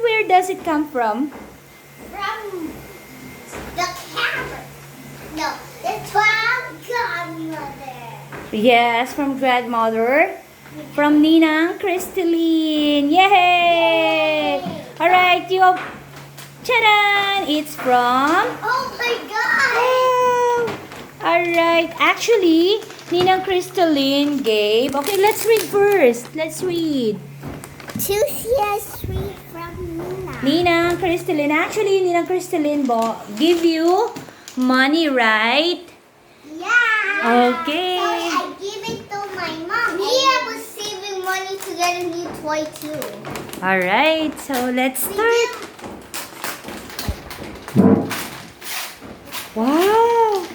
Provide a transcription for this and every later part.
where does it come from? From the camera. No, the 12 godmother. Yes, from grandmother. From Ninang Cristelyn. Yay! Alright, you have... Ta-da! It's from... Oh my god! Oh! Alright, actually, Ninang Cristelyn gave... Okay, let's read first. Let's read. Two CS3 from Nina. Ninang Cristelyn. Actually, Ninang Cristelyn give you money, right? Yeah. Okay. So I give it to my mom. Mia was saving money to get a new toy too. Alright, so let's start. Wow.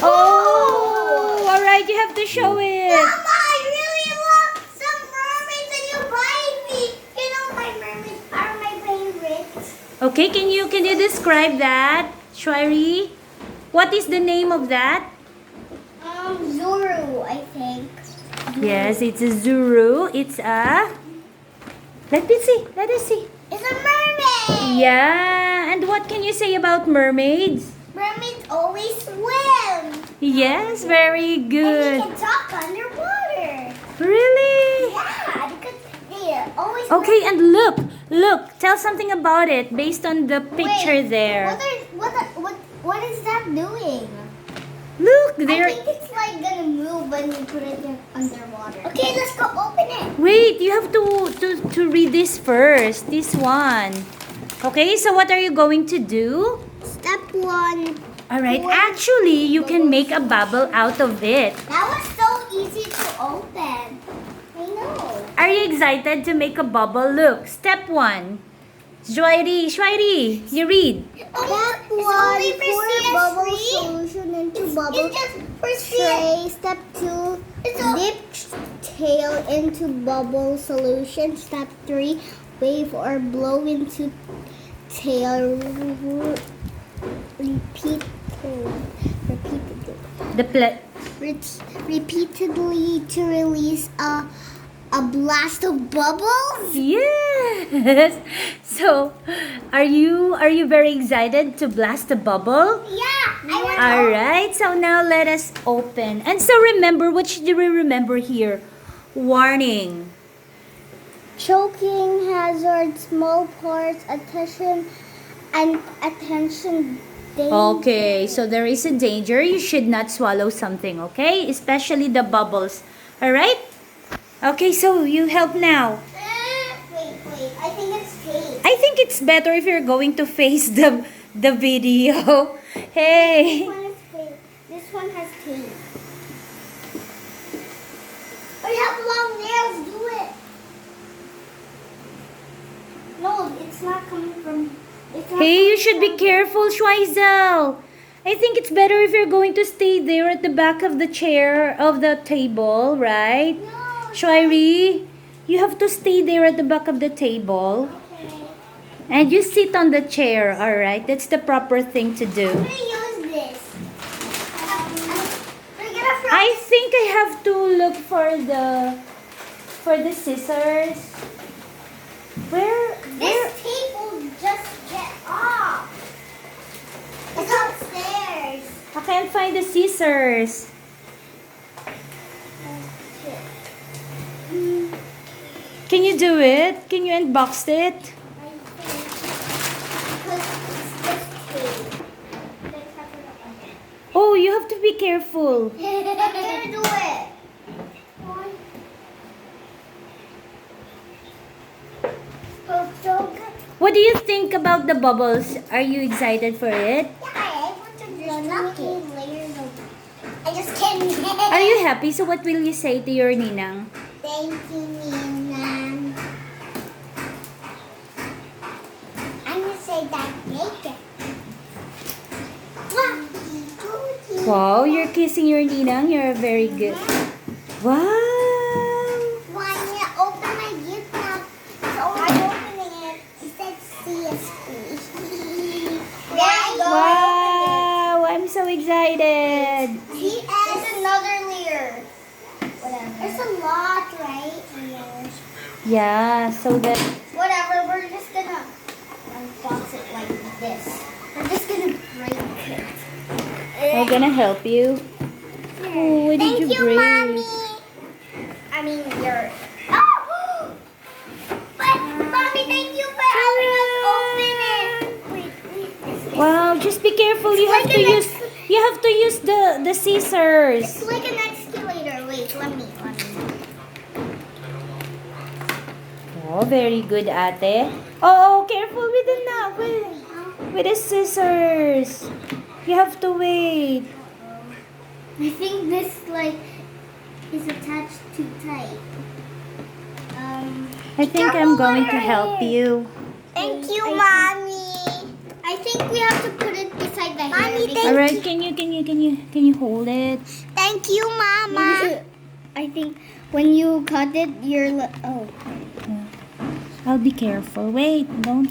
Oh, alright, you have to show it. Mama, I really love some mermaids and you buy me. You know my mermaids are my favorites. Okay, can you describe that, Shwari? What is the name of that? Zuru, I think. Yes, it's a Zuru. It's a... Let me see. Let us see. It's a mermaid. Yeah, and what can you say about mermaids? Mermaids always swim. Yes, very And good. they can talk underwater. Really? Yeah, because they always. Okay, and look. Tell something about it based on the picture there. What is that doing? Look, I there. think it's like gonna move when you put it underwater. Okay, let's go open it. Wait, you have to read this first. This one. Okay, so what are you going to do? Step 1. All right, actually, you can make a bubble out of it. That was so easy to open. I know. Are you excited to make a bubble? Look, step 1. Shwari, you read. Step 1. Pour bubble solution into bubble tray. Step 2. Dip tail into bubble solution. Step 3. Wave or blow into tail. Repeatedly to release a blast of bubbles. Yes. So, are you very excited to blast a bubble? Yeah. All right. So now let us open. And so remember, what should we remember here? Warning. Choking hazard, small parts, attention danger. Okay, so there is a danger. You should not swallow something, okay? Especially the bubbles. All right? Okay, so you help now. Wait. I think it's tape. I think it's better if you're going to face the video. Hey. This one is tape. This one has tape. I have long nails. Do it. No, it's not coming from. Hey, you should be careful, Schweizel. I think it's better if you're going to stay there at the back of the chair, of the table, right? No. Shwari, you have to stay there at the back of the table. Okay. And you sit on the chair, alright? That's the proper thing to do. I'm gonna use this. I think I have to look for the scissors. Where? This tape will just get off. It's upstairs. I can't find the scissors. Can you do it? Can you unbox it? Oh, you have to be careful. I'm gonna do it. What do you think about the bubbles? Are you excited for it? I want to just layers of. I just can't. Are you happy? So what will you say to your ninang? Thank you, Ninang. I'm gonna say that later. Wow, you're kissing your ninang. You're very good. Wow. Why you open my gift now? So I'm opening it. It said CSP. Wow, I'm so excited. See, there's another layer. Whatever. There's a lot, right? Yeah, so that Whatever, we're just gonna unbox it like this. We're just gonna break it. I'm gonna help you. Oh, what did you break? Mommy. I mean, you're. Oh! But, Mommy, thank you for helping us open it. Wait. Wow, just be careful. You have to use the scissors. It's like an excavator. Wait, let me. Oh, very good, ate. Oh, careful with the knob. With the scissors. You have to wait. I think this is attached too tight. I think I'm going to help you. Thank you, Mommy. I think we have to put it beside the hair. Mommy, All right, can you hold it? Thank you, Mama. I think when you cut it, I'll be careful. Wait, don't.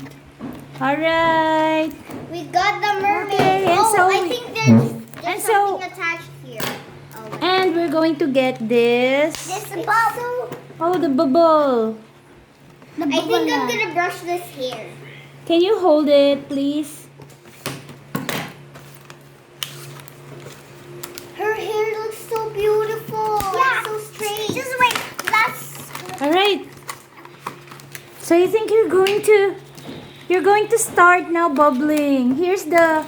All right. We got the mermaid. Okay, and I so think there's and so- something attached here. And we're going to get this. This bubble. Oh, the bubble. I think I'm gonna brush this hair. Can you hold it, please? Her hair looks so beautiful. Yeah. So straight. Just wait. All right. So you think you're going to start now bubbling. Here's the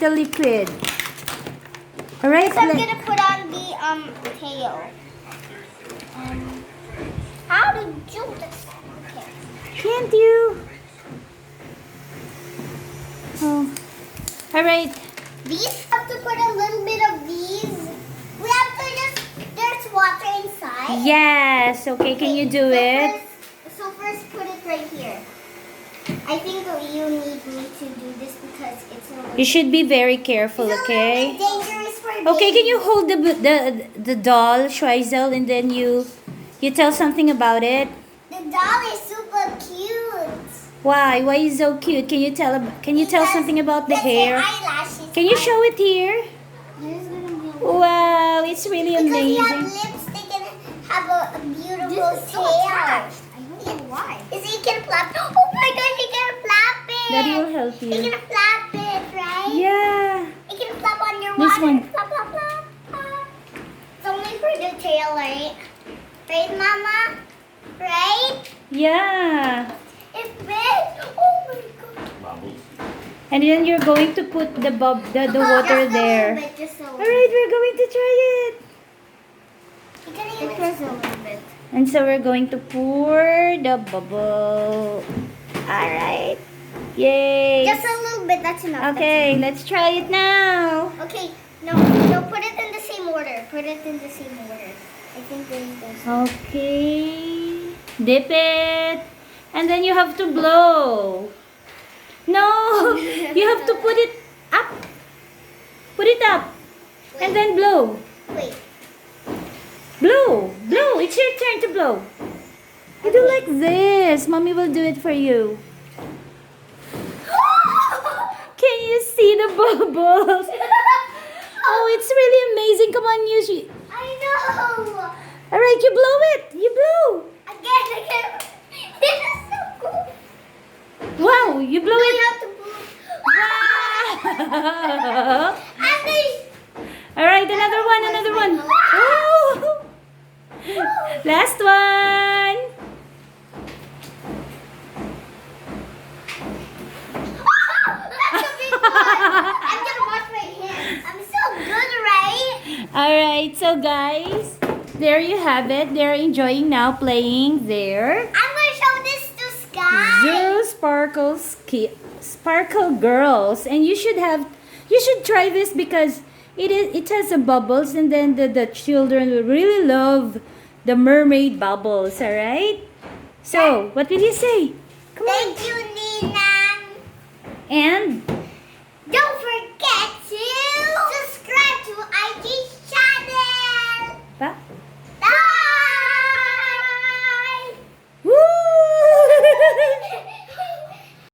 liquid. All right. So I'm gonna put on the tail. How to do this? Okay. Can't you? Oh. All right. These have to put a little bit of these. We have to there's water inside. Yes. Okay. Can you do it? First put it right here. I think you need me to do this because it's a little. You should be very careful. It's Okay. a little bit dangerous for Okay. Can you babies. hold the doll, Schweizel, and then you tell something about it? The doll is super cute. Why? Why is it so cute? Can you tell something about the That's hair? eyelashes. Can you show it here? There's gonna be Wow, it's really because you have amazing. lipstick and have a beautiful tail. I don't know why. Is he can flap? Oh my gosh, he can flap it. Daddy will help He you. can flap it, right? Yeah. He can flap on your This water. one. Flap, flap, flap, flap. It's only for the tail, right? Right, Mama? Right? Yeah. It's big. Oh my god. And then you're going to put the water Just a there. little bit, just a little All right, we're going to try it. bit. Just a little bit. And so we're going to pour the bubble. All right. Yay. Just a little bit, that's enough. Okay, let's try it now. Okay, no, put it in the same order. Put it in the same order. I think there's Okay. Dip it. And then you have to blow. No, you have to put it up. Put it up. And then blow. Wait. Blow. Blow. It's your turn to blow. You do like this. Mommy will do it for you. Can you see the bubbles? Oh, it's really amazing. Come on, use it. I know. All right, you blow it. You blow. Again. This is so cool. Wow, you blow No, it. you have to blow. Wow. And there's All right, another one. Oh. Last one. that's a big one. I'm gonna wash my hands. I'm so good, right? All right, so guys, there you have it. They're enjoying now playing their I'm gonna show this to Sky. Zuru Sparkle Girls, and you should try this because it has the bubbles, and then the children will really love the mermaid bubbles. All right. So what did you say? Come on. Thank you, Nina.